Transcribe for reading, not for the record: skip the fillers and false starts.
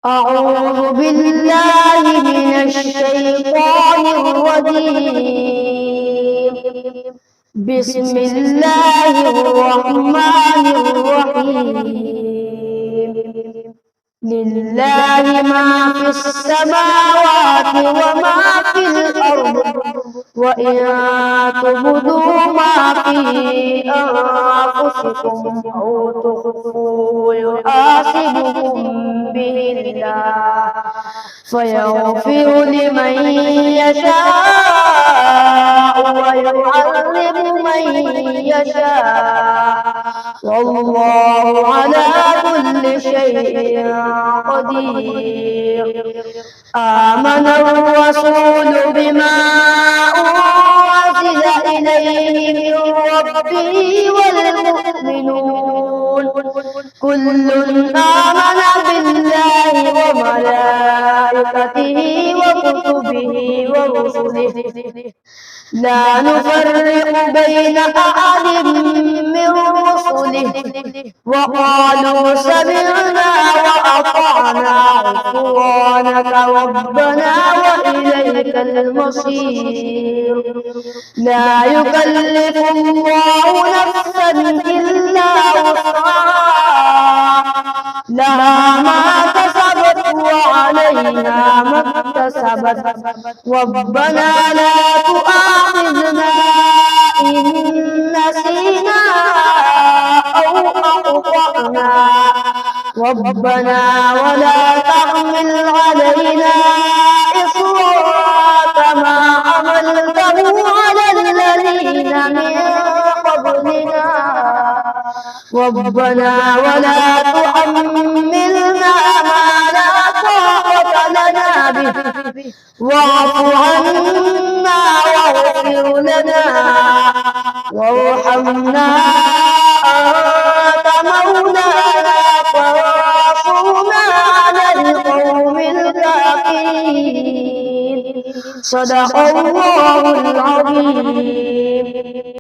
أعوذ بالله من الشيطان الرجيم. بسم الله الرحمن الرحيم. لله ما في السماوات وما في الأرض، وإن تبدوا ما في أنفسكم أو تخفوه يحاسبكم به الله فيغفر لمن يشاء ويعذب من يشاء، والله على كل شيء قدير. آمن الرسول بما أنزل إليه من ربه والمؤمنون كل آمن بالله وملائكته وكتبه ورسله لا نفرق بين أحد من رسله وقالوا سمعنا وأطعنا غفرانك ربنا وإليك المصير. لا يكلف الله نفسا إلا وسعها، لها ما كسبت وعليها ما اكتسبت، ربنا لا تؤاخذنا إن نسينا أو أخطأنا، ربنا ولا تحمل علينا إصرا كما حملته على الذين من قبلنا، ربنا ولا تحملنا ما لا طاقة لنا به، واعف عنا واغفر لنا وارحمنا أنت مولانا فانصرنا على القوم الكافرين. صدق الله العظيم.